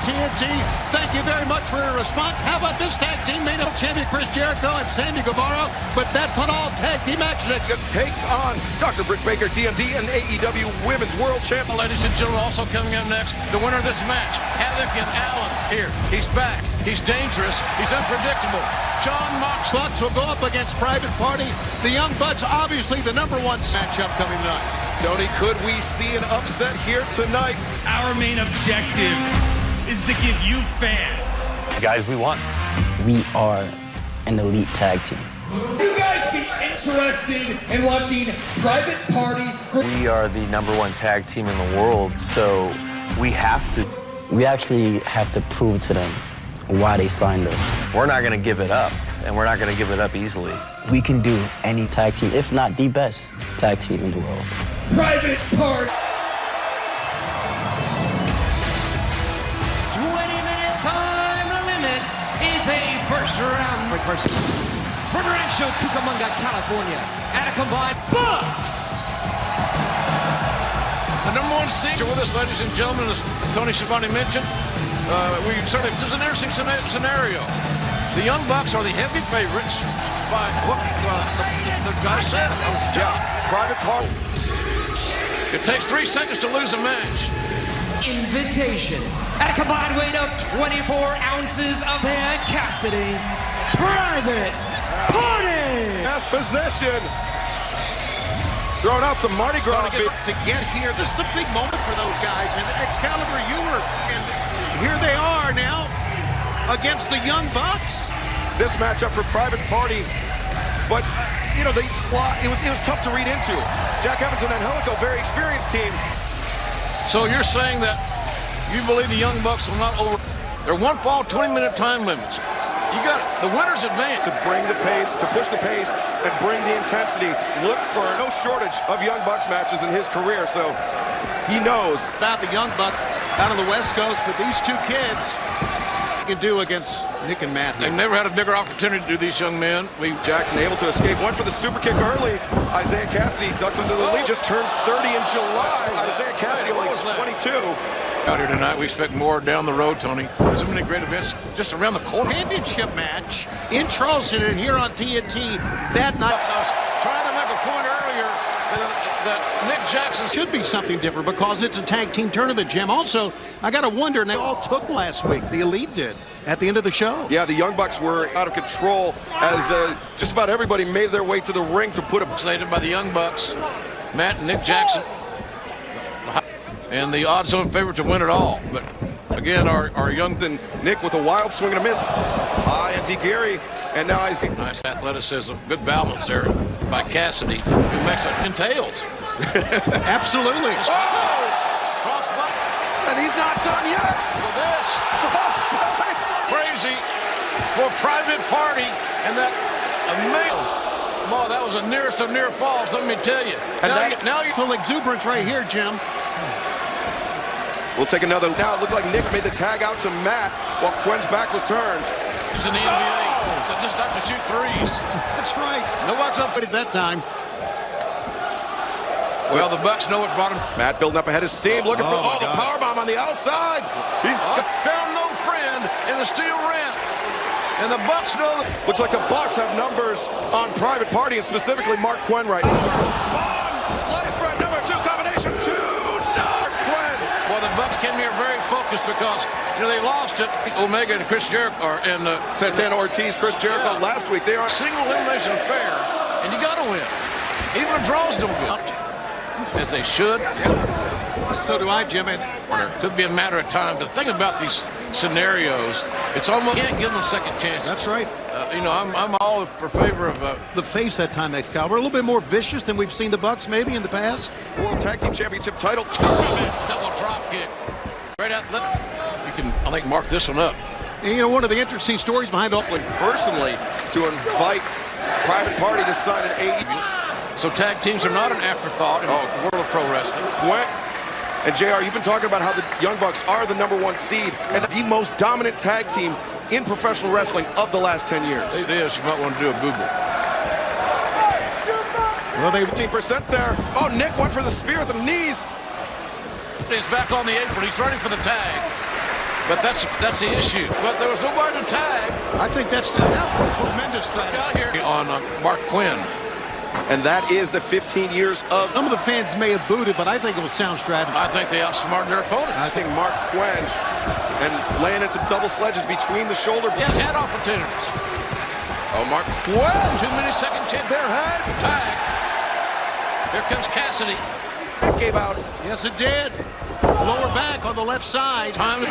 TNT. Thank you very much for your response. How about this tag team? They know champion Chris Jericho and Sammy Guevara, but that phenomenal tag team action. To take on Dr. Britt Baker, DMD, and AEW Women's World Champion. Ladies and gentlemen, also coming up next, the winner of this match, Havoc and Allen. Here, he's back. He's dangerous. He's unpredictable. John Mox. Bucks will go up against Private Party. The Young Bucks, obviously the #1 matchup coming tonight. Tony, could we see an upset here tonight? Our main objective is to give you fans. Guys, we won. We are an elite tag team. You guys be interested in watching Private Party? We are the #1 tag team in the world, so we have to. We actually have to prove to them why they signed us. We're not going to give it up, and we're not going to give it up easily. We can do any tag team, if not the best tag team in the world. Private Party. 20-minute time limit is a first-round versus from Rancho Cucamonga, California, at a combined Bucks. The #1 seed with us, ladies and gentlemen, as Tony Schiavone mentioned. This is an interesting scenario. The Young Bucks are the heavy favorites by what the guy said. Yeah, Private Party. It takes 3 seconds to lose a match. Invitation at a combined weight of 24 ounces of Ed Cassidy. Private Party. Last possession. Throwing out some Mardi Gras. To get here, this is a big moment for those guys. And Excalibur, and here they are now against the Young Bucks. This matchup for Private Party, but you know, it was tough to read into. Jack Evans and Angelico, very experienced team. So you're saying that you believe the Young Bucks will not over. They're 1 fall, 20-minute time limits. You got it. The winner's advance. To bring the pace, to push the pace, and bring the intensity. Look for no shortage of Young Bucks matches in his career, so he knows. About the Young Bucks out on the West Coast, but these two kids can do against Nick and Matt here. They've never had a bigger opportunity to do these young men. Jackson able to escape, went for the super kick early. Isaiah Cassidy ducked into the lead. Just turned 30 in July. Isaiah Cassidy only 22. Out here tonight, we expect more down the road, Tony. So many great events just around the corner. Championship match in Charleston and here on TNT that night. I was trying to make a point earlier that Nick Jackson should be something different because it's a tag team tournament, Jim. Also, I got to wonder, and they all took last week. The Elite did at the end of the show. Yeah, the Young Bucks were out of control as just about everybody made their way to the ring to put a... Slated by the Young Bucks, Matt and Nick Jackson. And the odds-on favorite to win it all. But again, our young Nick with a wild swing and a miss. High Gary, and now he's nice athleticism, good balance there by Cassidy, who makes it in tails. Absolutely. And he's not done yet. With this, crazy for Private Party, and that amazing. Boy, that was a nearest of near falls. Let me tell you. And now you're full exuberance right here, Jim. We'll take another. Now it looked like Nick made the tag out to Matt while Quinn's back was turned. He's in the NBA. Just not to shoot threes. That's right. Nobody's up at that time. Well, the Bucks know what brought him. Matt building up ahead of steam, looking for the powerbomb on the outside. He's found no friend in the steel ring. And the Bucks know that. Looks like the Bucks have numbers on Private Party, and specifically Mark Quinn right now. Bomb! Slice bread number 2 combination 2. Mark Quinn. Well, the Bucks came here very focused because, you know, they lost it. Omega and Chris Jericho and Santana Ortiz, Chris Jericho last week. They are a single elimination affair, and you got to win. Even the draws don't go as they should. Yeah. So do I, Jim. It could be a matter of time. The thing about these scenarios, it's almost you can't give them a second chance. That's right. You know, I'm all for favor of the face that time, Excalibur. A little bit more vicious than we've seen the Bucks maybe in the past. World Tag Team Championship title tournament. Double drop kick. Right out. You can, I think, mark this one up. And, you know, one of the interesting stories behind all personally to invite Private Party to sign an AEW. So tag teams are not an afterthought in the world of pro wrestling. And JR, you've been talking about how the Young Bucks are the #1 seed and the most dominant tag team in professional wrestling of the last 10 years. It is. You might want to do a Google. Well, they 15% there. Oh, Nick went for the spear at the knees. He's back on the apron. He's running for the tag. But that's the issue. But there was nobody to tag. I think that's a tremendous strategy. Out here on Mark Quinn. And that is the 15 years of... Some of the fans may have booed it, but I think it was sound strategy. I think they outsmarted their opponent. I think Mark Quinn and laying in some double sledges between the shoulder. He has had opportunities. Oh, Mark Quinn. 2 millisecond chip. Their head. Tag. Here comes Cassidy. That gave out. Yes, it did. Lower back on the left side. Time.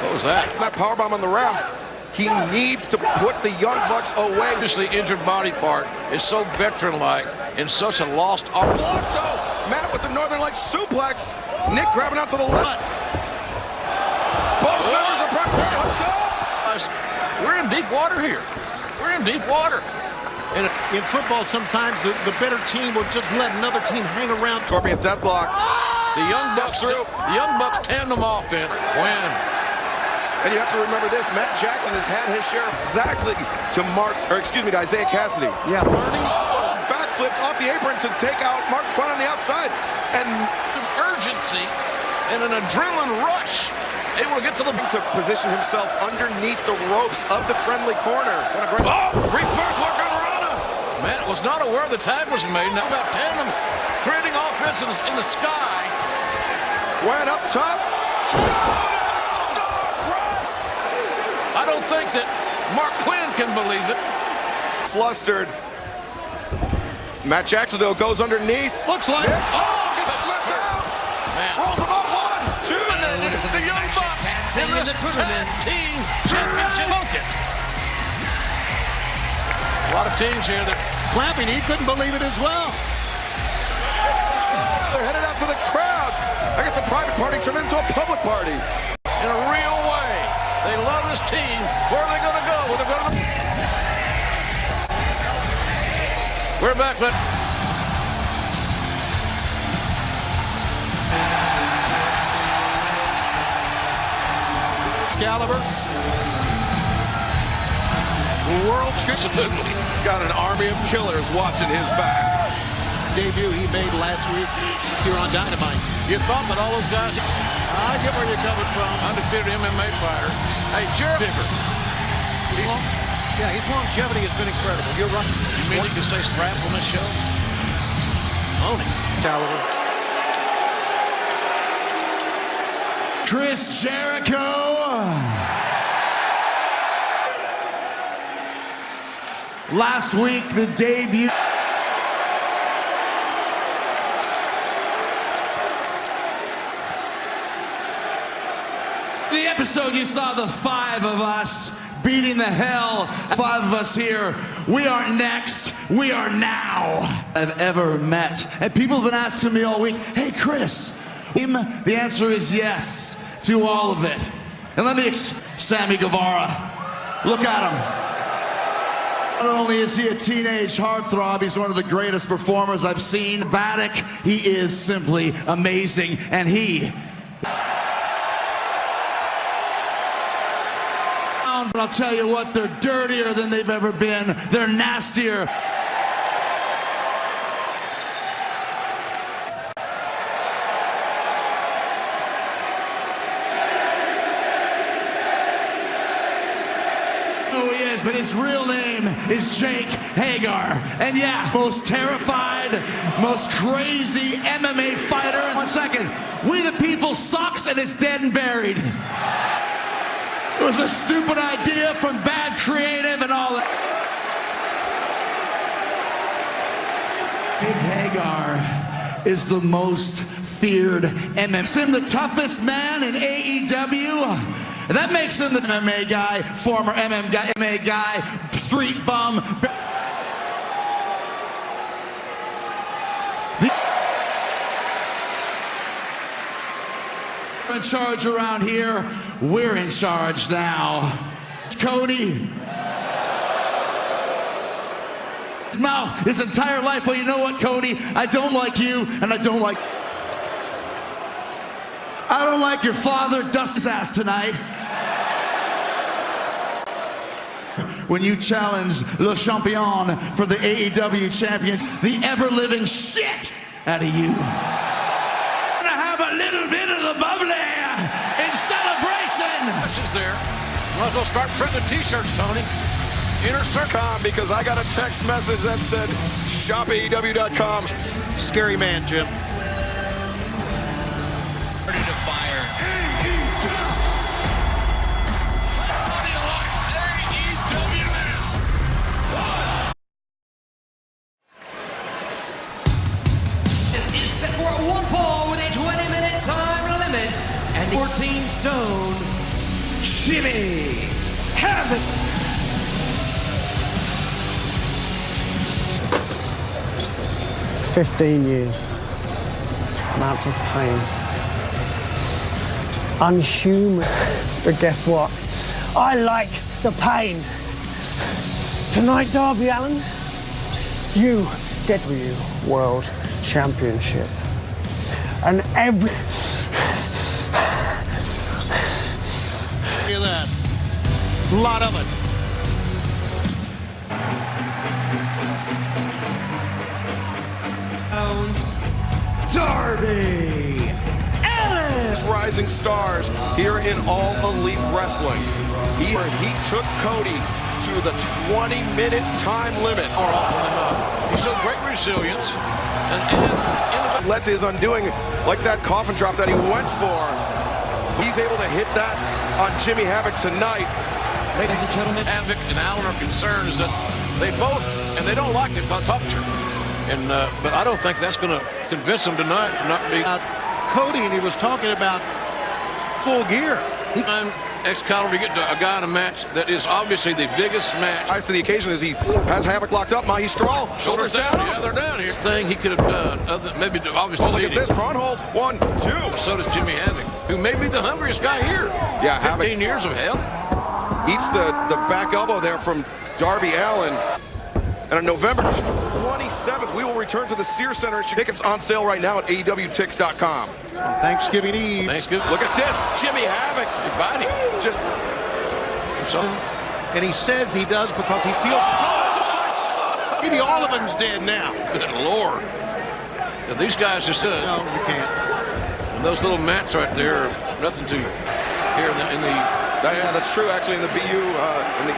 What was that? That powerbomb on the ram. He needs to put the Young Bucks away. Obviously, injured body part is so veteran-like and such a lost art. Blocked though. Matt with the Northern Lights suplex. Nick grabbing out to the left. Both members are prepared up top. We're in deep water here. We're in deep water. And in football, sometimes the better team will just let another team hang around. Scorpion deathlock. The Young Bucks through. The Young Bucks tandem offense. Quinn. And you have to remember this, Matt Jackson has had his share exactly to Isaiah Cassidy. Yeah, learning. Backflipped off the apron to take out Mark Quinn on the outside. And Urgency and an adrenaline rush. Able to get to position himself underneath the ropes of the friendly corner. What a great... Oh! Reverse Hurricanrana! Matt was not aware the tag was made. Now about tandem creating offense in the sky. Went up top. I don't think that Mark Quinn can believe it. Flustered. Matt Jackson, though, goes underneath. Looks like... Yeah. Oh, gets slipped out. Man. Rolls him up. 1, 2. The Young Bucks in this tag team championship. A lot of teams here that... Clapping, he couldn't believe it as well. They're headed out to the crowd. I guess the private party turned into a public party. In a real way. They love this team. Where are they going to go? Where they're going to... We're back. Excalibur. World Absolutely. He's got an army of killers watching his back. Debut he made last week here on Dynamite. You thought that all those guys... I get where you're coming from. Undefeated MMA fighter. Hey, Jared. Yeah, his longevity has been incredible. You're right. You mean you can say strap on this show? Own it. Caliber. Chris Jericho. Last week, the debut. The episode you saw the 5 of us beating the hell 5 of us here. We aren't next, we are now. I've ever met. And people have been asking me all week, hey Chris, the answer is yes to all of it. And let me Sammy Guevara, look at him. Not only is he a teenage heartthrob, he's one of the greatest performers I've seen. Baddock, he is simply amazing, and he... But I'll tell you what, they're dirtier than they've ever been. They're nastier. Who he is, but his real name is Jake Hagar. And yeah, most terrified, most crazy MMA fighter. 1 second. We the People sucks and it's dead and buried. It was a stupid idea from bad creative and all that. Jake Hagar is the most feared MMA. Him the toughest man in AEW. That makes him the MMA guy, former MMA guy, street bum. In charge around here, we're in charge now. Cody. His mouth his entire life. Well, you know what, Cody? I don't like you, and I don't like your father. Dust his ass tonight. When you challenge Le Champion for the AEW champion, the ever-living shit out of you. have a little bit of the bubbly in celebration. Is there. Might as well start printing the t-shirts, Tony. Inner circle. Because I got a text message that said shopaew.com. Scary man, Jim. Ready to fire. This is set for one fall with a 20-minute time limit and 14 stone Jimmy Havoc. $15 amounts of pain. Unhuman. But guess what? I like the pain. Tonight, Darby Allin, you get the World Championship. And every... Look at that. A lot of it. Darby Allin. Rising stars here in All Elite Wrestling. He took Cody to the 20-minute time limit. More often than not. He showed great resilience. And Led to his undoing, like that coffin drop that he went for. He's able to hit that on Jimmy Havoc tonight. Ladies and gentlemen, Havoc and Allin are concerned is that they both, and they don't like the toucher. And but I don't think that's going to convince them tonight to not be. Cody, and he was talking about full gear. I'm Excalibur to get a guy in a match that is obviously the biggest match. Rise to the occasion as he has Havoc locked up. Magistral, shoulders down. Yeah, they're down here. Thing he could have done, maybe obviously. Oh, look at this, prawn hold. 1, 2. So does Jimmy Havoc, who may be the hungriest guy here. Yeah, 15 years of hell. Eats the back elbow there from Darby Allin. And on November 27th, we will return to the Sears Center. Tickets on sale right now at AEWTix.com. Thanksgiving Eve. Thanksgiving. Look at this, Jimmy Havoc. Hey, buddy. Just And he says he does because he feels. Maybe all of them's dead now. Good Lord. Yeah, these guys just good. No, you can't. And those little mats right there are nothing to here in the yeah, that's true. Actually, in the BU, in the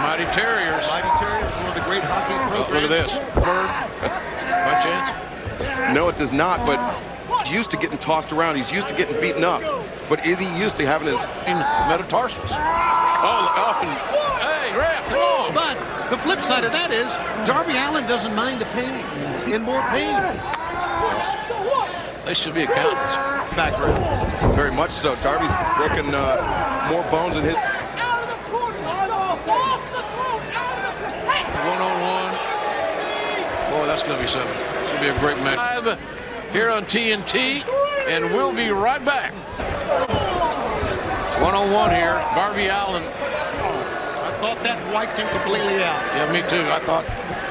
Mighty Terriers. Mighty Terriers is one of the great hockey programs. Look at this. Bird. By chance? No, it does not. But he's used to getting tossed around. He's used to getting beaten up. But is he used to having his metatarsals? Hey, ref, come on. But the flip side of that is Darby Allin doesn't mind the pain. In more pain. They should be accountants. Background. Very much so. Darby's broken more bones in his. One-on-one. Boy, that's going to be something. It's going to be a great match. Live here on TNT, and we'll be right back. One-on-one here. Darby Allin. I thought that wiped him completely out. Yeah, me too. I thought.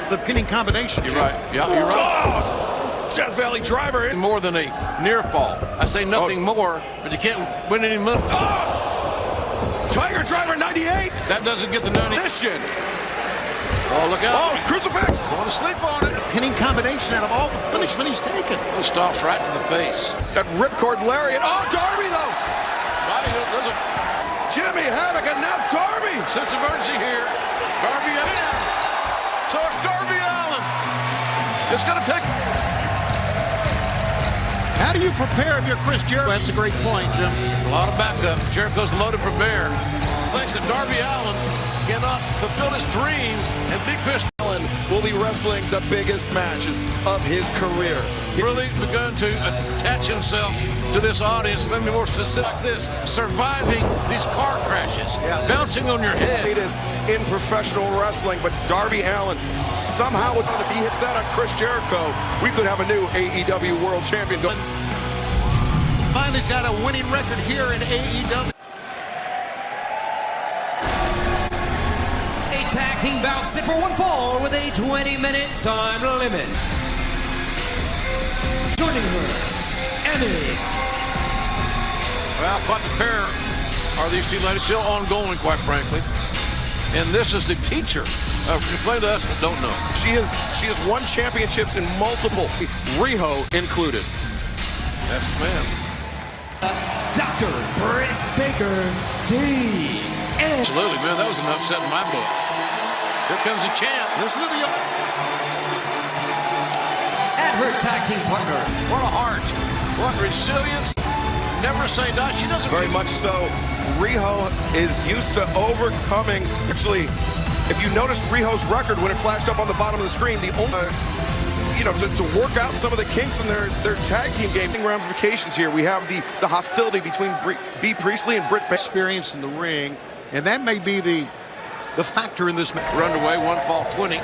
The pinning combination. You're right. Yeah, you're right. Death Valley driver in. More than a near fall. I say nothing more, but you can't win any money. Tiger driver 98. That doesn't get the 90. Mission. Oh, look out. Oh, crucifix. Want to sleep on it. Pinning combination out of all the punishment he's taken. Those stops right to the face. That ripcord lariat. Oh, Darby, though. There's a Jimmy Havoc, and now Darby. sense of urgency here. Darby Allin. So it's Darby Allin. It's going to take. How do you prepare if you're Chris Jericho? That's a great point, Jim. A lot of backup. Jericho's loaded for bear. Thinks that Darby Allin cannot fulfill his dream and be Chris. Allin will be wrestling the biggest matches of his career. He really begun to attach himself to this audience, maybe more specific like this, surviving these car crashes, bouncing on your head. Latest in professional wrestling, but Darby Allin somehow, if he hits that on Chris Jericho, we could have a new AEW World Champion. Finally, he's got a winning record here in AEW. a tag team bout set for one fall with a 20-minute time limit. Joining her, Emmy. Well, quite the pair are these two ladies, still ongoing, quite frankly. And this is the teacher. Explain to us that don't know. She has won championships in multiple, Riho included. That's the man. Dr. Britt Baker, D. Absolutely, man. That was an upset in my book. Here comes the champ. Listen to the... And her tag team partner. What a heart. What resilience. Never say die. She doesn't... Very much so. Riho is used to overcoming. Actually, if you noticed Riho's record when it flashed up on the bottom of the screen, the only... to work out some of the kinks in their tag team game. Ramifications here. We have the hostility between B. Priestley and Britt Baker. Experience in the ring, and that may be the factor in this match. We're underway, 1-20.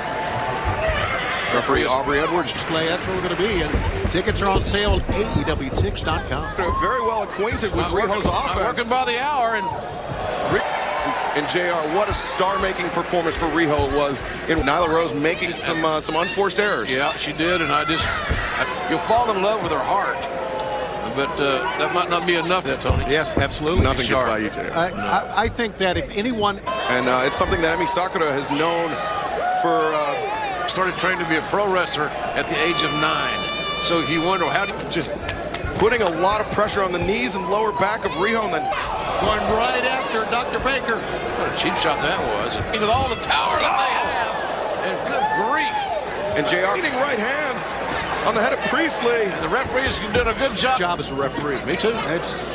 Referee Aubrey Edwards. Display, that's where we're going to be, and tickets are on sale at AEWTix.com. They're very well acquainted with Riho's offense. I'm working by the hour, And JR, what a star-making performance for Riho it was in Nyla Rose making some unforced errors. Yeah, she did, and you'll fall in love with her heart. But that might not be enough, Tony. Yes, absolutely. Nothing gets by you, JR. I think that if anyone... And it's something that Emi Sakura has known for... started training to be a pro wrestler at the age of 9. So if you wonder how do you... Just putting a lot of pressure on the knees and lower back of Riho, and then... Going right after Dr. Baker. What a cheap shot that was. And with all the power that they have, and good grief. And JR hitting right hands on the head of Priestley. And the referee's doing a good job As a referee. Me too.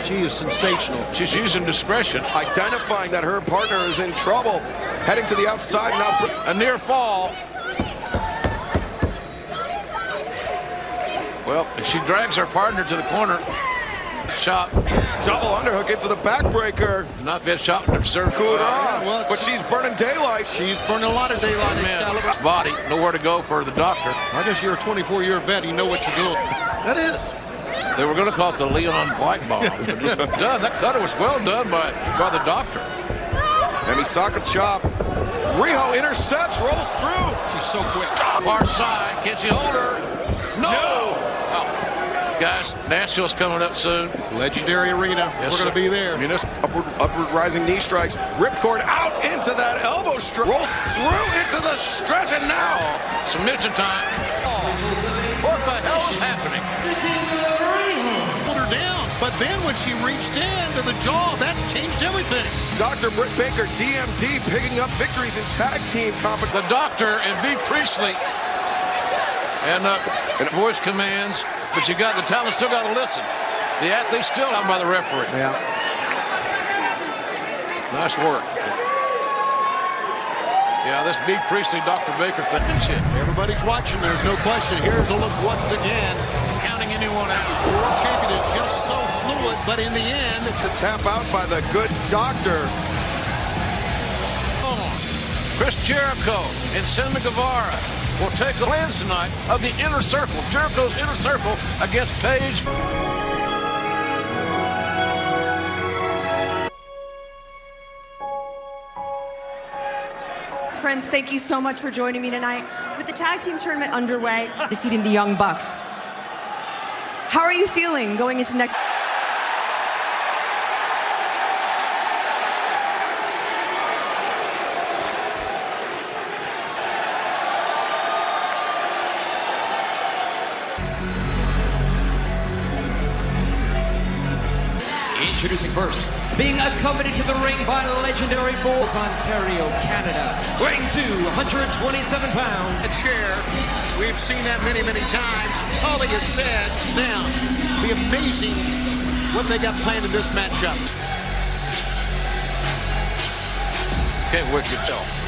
She is sensational. She's using discretion. Identifying that her partner is in trouble. Heading to the outside now. A near fall. Well, she drags her partner to the corner. Shot. Double underhook into the backbreaker. Not bad shot from serve. But she's burning daylight. She's burning a lot of daylight in Excalibur. Body, nowhere to go for the doctor. I guess you're a 24-year vet. You know what you're doing. That is. They were going to call it the Leon White bomb. Done. That cutter was well done by the doctor. Emi Sakura chop. Riho intercepts, rolls through. She's so quick. Far side. Can she hold her? No. Oh. Guys, Nashville's coming up soon. Legendary Arena. Yes, we're going to be there. Upward rising knee strikes. Ripcord out into that elbow strike. Rolls through into the stretch, and now Submission time. Oh. What the hell is happening? Pulled her down, but then when she reached into the jaw, that changed everything. Dr. Britt Baker, DMD, picking up victories in tag team competition. The doctor and B. Priestley. And voice commands, but you got the talent, still got to listen. The athlete's still out by the referee. Yeah. Nice work. Yeah, this B. Priestley, Dr. Baker thing. Everybody's watching. There's no question. Here's a look once again. Counting anyone out. World champion is just so fluid, but in the end, To tap out by the good doctor. Chris Jericho and Sammy Guevara will take the plans tonight of the Inner Circle, Jericho's Inner Circle against Paige. Friends, thank you so much for joining me tonight. With the tag team tournament underway, defeating the Young Bucks. How are you feeling going into next... Introducing first, being accompanied to the ring by legendary Bulls, Ontario, Canada, weighing 227 pounds. a chair. We've seen that many, many times. Tully has said, now, be amazing what they got planned in this matchup. Can't wait to tell.